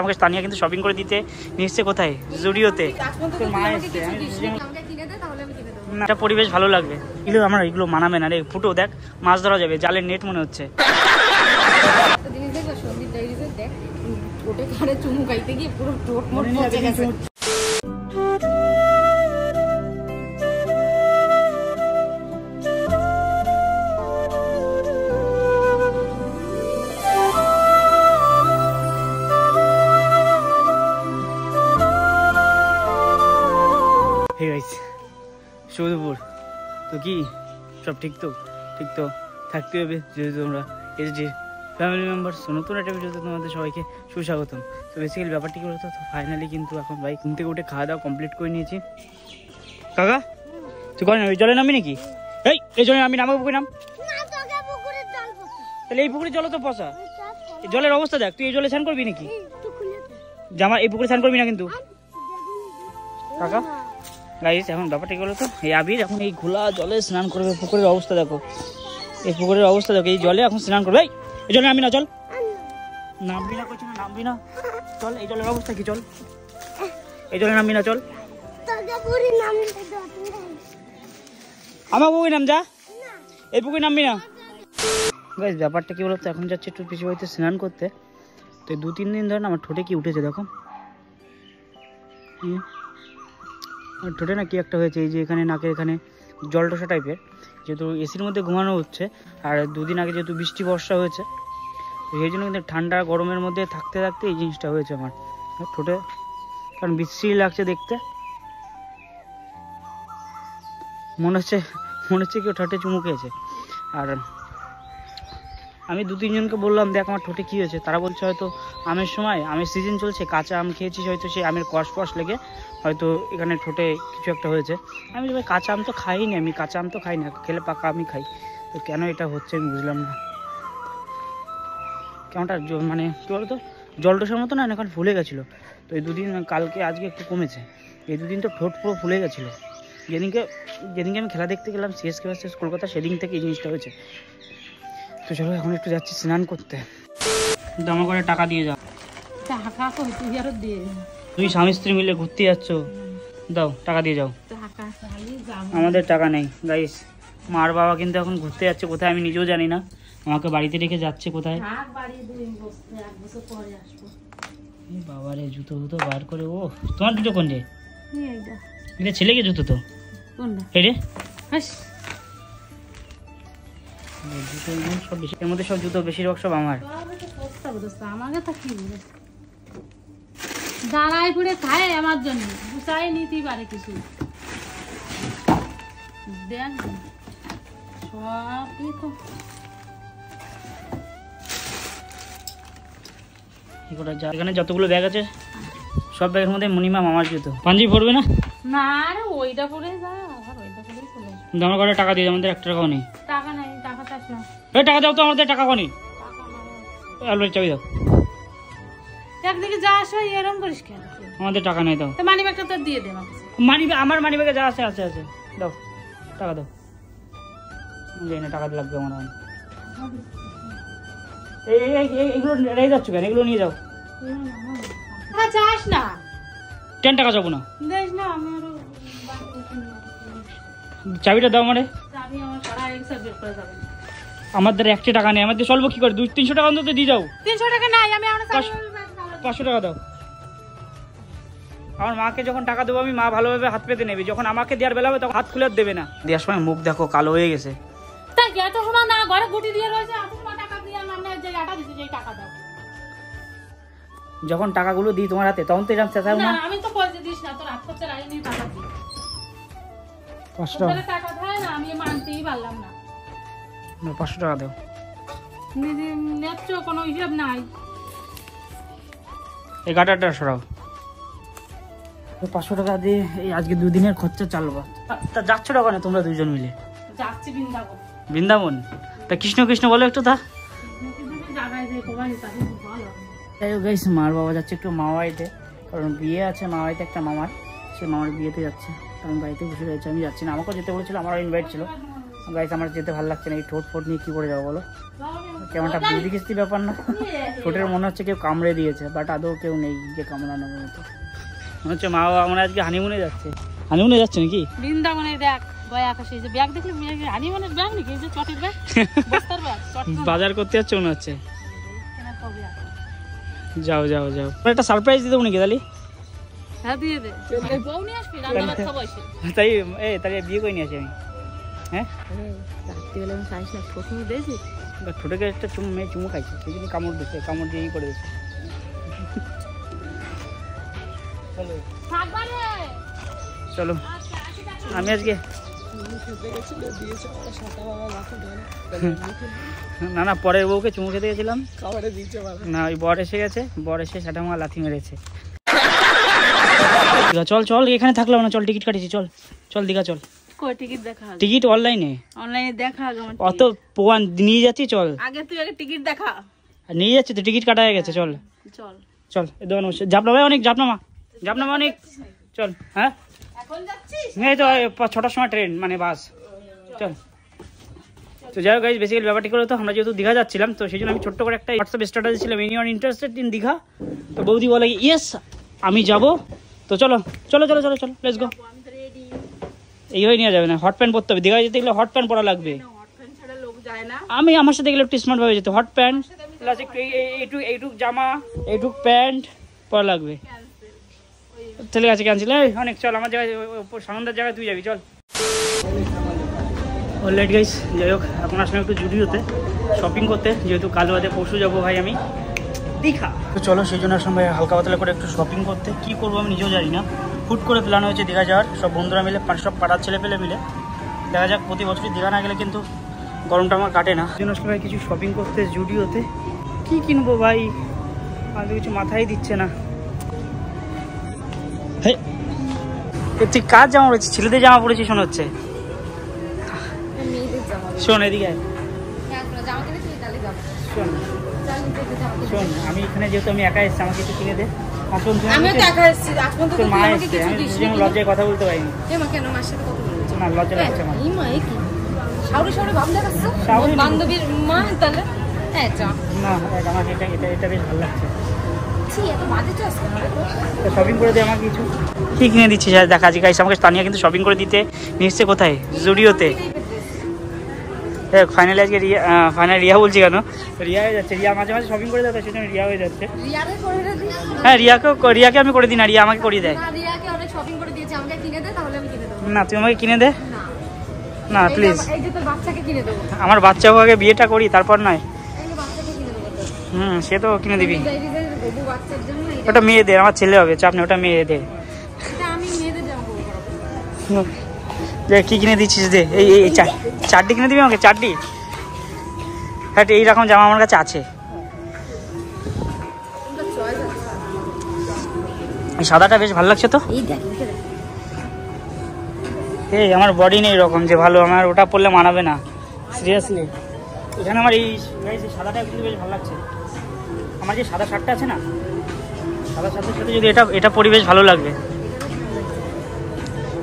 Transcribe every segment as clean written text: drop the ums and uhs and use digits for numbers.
আমাকে স্থানীয় কিন্তু শপিং করে দিতে নিয়ে এসছে কোথায়, জুডিওতে। একটা পরিবেশ ভালো লাগবে, এগুলো আমার এগুলো মানাবে না রে। ফুটো দেখ, মাছ ধরা যাবে, জালের নেট মনে হচ্ছে। সৌদপুর তো কি সব ঠিক তো? ঠিক তো থাকতে হবে, যেহেতু তোমরা এসডি ফ্যামিলি মেম্বার্স। নতুন একটা ভিডিওতে তোমাদের সবাইকে সুস্বাগতম। তো বেসিক্যালি ব্যাপারটি কি বলতো, তো ফাইনালি কিন্তু এখন ভাই ঘুম থেকে উঠে খাওয়া দাওয়া কমপ্লিট করে নিয়েছি। কাকা তুই করেন ওই জলে নামি নাকি? এই জলে নামি, নামাবো পুকুরে নাম। তাহলে এই পুকুরে জলে তো পচা, জলের অবস্থা দেখ। তুই এই জলে স্নান করবি নাকি? জামা এই পুকুরে স্নান করবি না কিন্তু কাকা। গাইস এখন ব্যাপারটা কি বলতো, এই আবির এখন এই খোলা জলে স্নান করবে। পুকুরের অবস্থা দেখো, এই পুকুরের অবস্থা দেখো, এই জলে এখন স্নান করবে। এই জলে নামবি না, চল। নামবি না করছি না, নামবি না, চল। এই জলের অবস্থা কি, চল। এই জলে নামবি না, চল। আমার পুকুরে নাম, যা। এই পুকুরে নামবি না। গাইস ব্যাপারটা কি বলতো, এখন যাচ্ছে একটু পিছু বাড়িতে স্নান করতে। তো 2-3 দিন ধরে না আমার ঠোঁটে কি উঠেছে দেখো, ঠোঁটে না কি একটা হয়েছে। এই যে এখানে নাকের এখানে জলটসা টাইপের, যেহেতু এসির মধ্যে ঘুমানো হচ্ছে। আর 2 দিন আগে যেহেতু বৃষ্টি বর্ষা হয়েছে, তো সেই জন্য কিন্তু ঠান্ডা গরমের মধ্যে থাকতে থাকতে এই জিনিসটা হয়েছে আমার ঠোঁটে। কারণ বিশ্রী লাগছে দেখতে, মনে হচ্ছে কেউ ঠোঁটে চুমু খেয়েছে। আর আমি 2-3 জনকে বললাম দেখ আমার ঠোঁটে কী হয়েছে, তারা বলছে হয়তো আমের সময়, আমের সিজন চলছে, কাঁচা আম খেয়েছিস, হয়তো সেই আমের কষ লেগে হয়তো এখানে ঠোঁটে কিছু একটা হয়েছে। আমি ভাই কাঁচা আম তো খাইনি, আমি কাঁচা আম তো খাই না, খেলে পাকা আমি খাই। তো কেন এটা হচ্ছে আমি বুঝলাম না। কেমনটা মানে কী বলতো, জলটসার মতো না এখন ফুলে গেছিলো। তো এই 2 দিন, কালকে আজকে একটু কমেছে। এই 2 দিন তো ঠোঁট পুরো ফুলে গেছিলো। যেদিনকে আমি খেলা দেখতে গেলাম সিএসকে ভার্সেস কলকাতা, সেদিন থেকে এই জিনিসটা হয়েছে। তো চলো এখন একটু যাচ্ছি স্নান করতে। দাম করে টাকা দিয়ে যাও। তুই স্বামী স্ত্রী মিলে ঘুরতে যাচ্ছ, দাও টাকা দিয়ে যাও। আমাদের টাকা নেই গাইস। মার বাবা কিন্তু এখন ঘুরতে যাচ্ছে কোথায় আমি নিজেও জানি না, আমাকে বাড়িতে রেখে যাচ্ছে কোথায়। বাবারে জুতো বার করে। ও তোমার জুতো কোন রে? এটা ছেলেকে জুতো তো রে। সব বেশি, এর মধ্যে সব জুতো বেশিরভাগ সব আমার। আমাকে তো কি দাঁড়াই পড়ে খায় আমার জন্য, গুছাই নিতেই পারে কিছু। দেখ সবই তো এখানে যতগুলো ব্যাগ আছে সব ব্যাগের মধ্যে মিনিমাম আমার জুতো। পাঞ্জাবি পরবে না? না রে, ওইটা পরে যা, আবার ওইটা পরেই চলে আসবে। আমার ঘরে টাকা দিয়ে, আমাদের 1 টাকাও নেই। টাকা নাই, টাকা চাস না। টাকা দাও তো, আমাদের টাকা নেই। আলমারির চাবি দাও। একদিকে যা আসো এরকম করিস কেন? আমাদের টাকা নেই, দাও। মানি ব্যাগটা তো দিয়ে দে আমাকে। আমার মানি ব্যাগে যা আছে দাও, টাকা দাও। জানি না টাকা লাগবে আমার। এইগুলো রেখে যাচ্ছ কেন? এগুলো নিয়ে যাও। চাস না? 10 টাকা যাবো না। দেখ না, আমি আরো চাবিটা দাও আমারে। চাবি আমার সারা এক্সা বের করে যাবে। আমার দ্বারা 1 টাকা নেই, আমাদের চলবো কি করে? 200-300 টাকা অন্তত দিয়ে যাও। 300 টাকা নাই, আমি আমার 500 টাকা দাও। আমার মাকে যখন টাকা দেবো আমি, মা ভালোভাবে হাত পেতে নেবে। যখন আমাকে দেওয়ার বেলা হবে তখন হাত খুলে দেবে না। দেওয়ার সময় মুখ দেখো কালো হয়ে গেছে। তাই এত সময় না ঘরে গুটি দিয়ে রয়েছে, এত সময় টাকা দিয়ে আমরা যে আটা দিছি, যে টাকা দাও। যখন টাকাগুলো দিই তোমার হাতে তখন তো এরকম চেঁচাও না। আমি তো পয়সা দিস না, তোর হাত করতে রাজি নেই টাকা দিই। 500 টাকা টাকা দেয় না, আমি মানতেই পারলাম না। 500 টাকা দাও। নেচ্ছ কোনো হিসাব নাই। এই গাটারটা সরাও। 500 টাকা দিয়ে এই আজকে 2 দিনের খরচা চালবা। তা যাচ্ছ টাকা না তোমরা 2 জন মিলে? যাচ্ছি বৃন্দাবন। বৃন্দাবন? তা কৃষ্ণ কৃষ্ণ বলো একটু। তা যাই হোক গাইস, মার বাবা যাচ্ছে একটু মামাবাড়িতে, কারণ বিয়ে আছে মামাবাড়িতে একটা মামার, সে মামার বিয়েতে যাচ্ছে। আমি বাড়িতে বসে রয়েছে, আমি যাচ্ছি না। আমাকেও যেতে বলেছিল, আমারও ইনভাইট ছিল, গাইস আমার যেতে ভালো লাগছে না, এই ঠোঁট ফোট নিয়ে কি করে যাবো বলো? কেমনটা বিধি কিস্তি ব্যাপার না? ঠোঁটের মনে হচ্ছে কেউ কামড়ে দিয়েছে, বাট আদৌ কেউ নেই যে কামড়ানোর মতো। মনে হচ্ছে মা বাবা আমরা আজকে হানিমুনে যাচ্ছে। হানিমুনে যাচ্ছে নাকি? বৃন্দাবনে দেখ গয়া আকাশে যে ব্যাগ দেখলে হানিমুনের ব্যাগ নাকি, এই যে চটের ব্যাগ, বস্তার ব্যাগ, বাজার করতে যাচ্ছে মনে হচ্ছে। যাও যাও যাও, একটা সারপ্রাইজ দিয়ে দেবো নাকি তাহলে? হ্যাঁ দিয়ে দে, বউ নিয়ে আসবি, রান্না বান্না খাবো এসে। তাই তাহলে বিয়ে করে নিয়ে আসি আমি। হ্যাঁ রাত্রিবেলা আমি চাইছি না, প্রথমে দিয়েছি ঠোঁটে একটা মেয়ে চুমু খাইছে, সেই জন্য কামড় দিচ্ছে, কামড় দিয়েই করে দিচ্ছে। চলো আমি আজকে না না পরের বউকে চুমু খেতে গেছিলাম না, ওই বর এসে গেছে, বর এসে সাটা মাঙা লাথি মেরেছে। চল চল এখানে থাকলাম না, চল টিকিট কাটিছি, চল চল দীঘা চল। টিকিট দেখা, টিকিট অনলাইনে দেখা অত পোয়ান নিয়ে যাচ্ছি, চল আগে তুই আগে টিকিট দেখা। নিয়ে যাচ্ছি তো, টিকিট কাটা হয়ে গেছে, চল চল চল। দোকান জাপনা ভাই অনেক, জাপনামা জাপনামা অনেক, চল। হ্যাঁ এখন যাচ্ছিস? এই তো 6টার সময় ট্রেন মানে বাস, চল। তো যাই হোক গাইস, বেসিক্যালি ব্যাপারটি করে তো আমরা যেহেতু দীঘা যাচ্ছিলাম, তো সেই জন্য আমি ছোট্ট করে একটা হোয়াটসঅ্যাপ স্ট্যাটাস দিয়েছিলাম, এনিওয়ান ইন্টারেস্টেড ইন দীঘা। তো বৌদি বলে ইয়েস আমি যাব, তো চলো চলো চলো চলো চলো লেটস গো। এইভাবে নিয়ে যাবে না, হট প্যান্ট পরতে হবে, দীঘায় যেতে গেলে হট প্যান্ট পরা লাগবে। আমি আমার সাথে গেলে একটু স্মার্ট ভাবে যেতে, হট প্যান্ট প্লাস একটু এইটুক জামা, এইটুক প্যান্ট পরা লাগবে। চলে গেছে ক্যান্সেল। অনেক চল আমার জায়গায়, সানন্দার জায়গায় তুই যাবি, চল। অলরাইট গাইস, যাই হোক এখন আসলে একটু জুডিওতে শপিং করতে, যেহেতু কাল বাদে পরশু যাবো ভাই আমি দীঘা। তো চলো সেই জন্য আসলাম ভাই হালকা পাতলা করে একটু শপিং করতে। কি করবো আমি নিজেও জানি না, হুট করে প্ল্যান হয়েছে দীঘা যাওয়ার, সব বন্ধুরা মিলে, সব পাড়ার ছেলে পেলে মিলে। দেখা যাক, প্রতি বছরই দীঘা না গেলে কিন্তু গরমটা আমার কাটে না। সেই জন্য আসলে ভাই কিছু শপিং করতে জুডিওতে। কি কিনবো ভাই আজ কিছু মাথায় দিচ্ছে না। তুই কার জামা পড়েছিস? ছেলেদের জামা পড়েছিস শোনা হচ্ছে। শোন এদিকে শোন শোন, আমি এখানে যেহেতু আমি একা এসেছি, আমাকে একটু কিনে দে। লজ্জায় কথা বলতে পারিনি না, লজ্জা লাগছে আমার। না আমাকে এটা বেশ ভালো লাগছে। শপিং করে দে আমাকে কিছু। কি কিনে দিচ্ছিস দেখা যাচ্ছে গাইস, আমাকে স্থানীয় কিন্তু শপিং করে দিতে নিয়ে এসছে কোথায়, জুডিওতে। ফাইনালি আজকে রিয়া বলছি কেন, রিয়া হয়ে যাচ্ছে। রিয়া মাঝে মাঝে শপিং করে দেয়, সেই জন্য রিয়া হয়ে যাচ্ছে। হ্যাঁ রিয়াকে আমি করে দিই না, রিয়া আমাকে করে দেয়। না তুই আমাকে কিনে দে না প্লিজ, আমার বাচ্চাকে আগে বিয়েটা করি তারপর নয়। সে তো কিনে দিবি, ওটা মেয়েদের, আমার ছেলে হবে চাপ নেই, ওটা মেয়েদের। কি কিনে দিচ্ছিস দে, এই চারটি কিনে দিবি আমাকে, চারটি। হ্যাঁ এইরকম জামা আমার কাছে আছে। এই সাদাটা বেশ ভালো লাগছে তো। এই আমার বডি নেই এরকম যে ভালো, আমার ওটা পরলে মানাবে না সিরিয়াসলি। এখানে আমার এই সাদাটা কিন্তু বেশ ভালো লাগছে। আমার যে সাদা শার্টটা আছে না, সাদা শার্টের সাথে যদি এটা পরিবেশ ভালো লাগবে।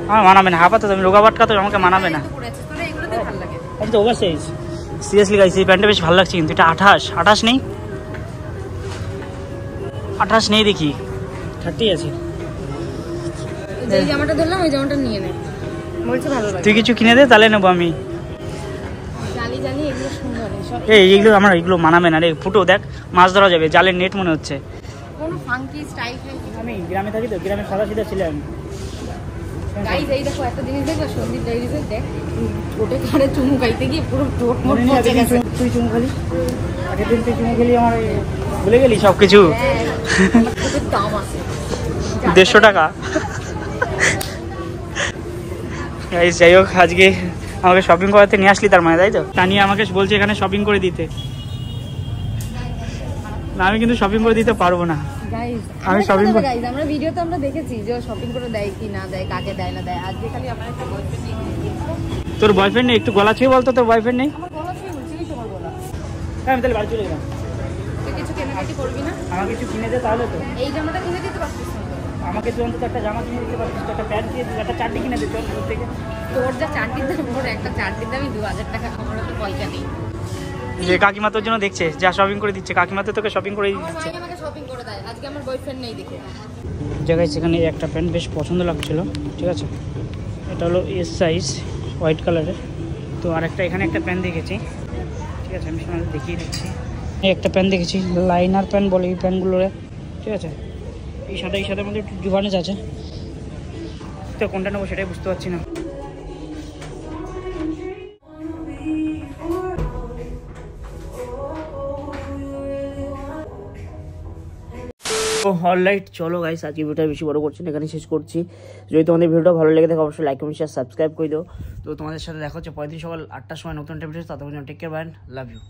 আমার মানাবে না, আপাতত আমি রোগা বাটকা, তো আমাকে মানাবে না। তো ওভার সাইজ সিরিয়াসলি গাইস, এই প্যান্টটা বেশ ভালো লাগছে কিন্তু এটা 28 নেই, 28 নেই দেখি, 30 আছে। এই জামাটা ধরলাম, ওই জামাটা নিয়ে নে বলছে ভালো লাগে। তুই কিছু কিনে দে তাহলে নেবো আমি। জালি জালি এগুলো সুন্দর, এইগুলো আমার এগুলো মানাবে না রে, ফুটো দেখ মাছ ধরা যাবে, জালের নেট মনে হচ্ছে। কোনো ফাঙ্কি স্টাইল। আমি গ্রামে থাকি তো, গ্রামে সাদা সিধা ছিলাম আমি। গাইস এই দেখো একটা জিনিস দেখো, সন্দীপ ডাইরিতে দেখ ঠোঁটে কানে চুমু খাইতে গিয়ে পুরো ঠোঁট মোট পচে গেছে। তুই চুমু খালি, আগের দিন তুই চুমু খেলি, আমার ভুলে গেলি সব কিছু। দাম আছে 150 টাকা। গাইস যাই হোক, আজকে আমাকে শপিং করাতে নিয়ে আসলি তার মানে, তাই তো? তানিয়া আমাকে বলছে এখানে শপিং করে দিতে, না আমি কিন্তু শপিং করে দিতে পারবো না। আমি শপিং করে, আমরা ভিডিওতে আমরা দেখেছি যে শপিং করে দেয় কি না দেয়, কাকে দেয় না দেয়। আজকে খালি আমার একটা বয়ফ্রেন্ড নেই। তোর বয়ফ্রেন্ড নেই? একটু গলা ছুঁয়ে বলতো তোর বয়ফ্রেন্ড নেই। আমার গলা ছুঁয়ে বলছি, এই তোমার গলা। হ্যাঁ আমি তাহলে বাড়ি চলে গেলাম। তুই কিছু কেনাকাটি করবি না? আমার কিছু কিনে দে তাহলে তো। এই জামাটা কিনে দিতে পারছিস না? আমাকে তুই অন্তত একটা জামা কিনে দিতে পারছিস, একটা প্যান্ট কিনে দিতে, একটা চাটনি কিনে দিতে ওর থেকে। তোর যা চারটির দাম, ওর একটা চারটির দামই 2000 টাকা, আমার তো পয়সা নেই। যে কাকিমা তোর জন্য দেখছে, যা শপিং করে দিচ্ছে, কাকিমা তো তোকে শপিং করে আমার দিচ্ছে। ভাই আমাকে শপিং করে দেয়, আজকে আমার বয়ফ্রেন্ড নেই দেখে। জায়গায় সেখানে একটা প্যান্ট বেশ পছন্দ লাগছিল, ঠিক আছে, এটা হলো এস সাইজ, হোয়াইট কালারের। তো আর একটা এখানে একটা প্যান্ট দেখেছি, ঠিক আছে, আমি সামনে দেখিয়ে দিচ্ছি। এই একটা প্যান্ট দেখেছি, লাইনার প্যান্ট বলে এই প্যান্টগুলোরে, ঠিক আছে, এই সাথে মধ্যে একটু জুভানেস আছে, তো কোনটা নেবো সেটাই বুঝতে পারছি না। তো অলরাইট, চলো গাইস, আজকে ভিডিওটা বেশি বড় করছি না, এখানে শেষ করছি। যদি তোমাদের ভিডিওটা ভালো লেগে থাকে অবশ্যই লাইক কমেন্ট শেয়ার সাবস্ক্রাইব করে দিও। তো তোমাদের সাথে দেখা হচ্ছে পরের দিন সকাল 8টার সময় নতুন একটা ভিডিও। ততক্ষণ take care, bye, love you.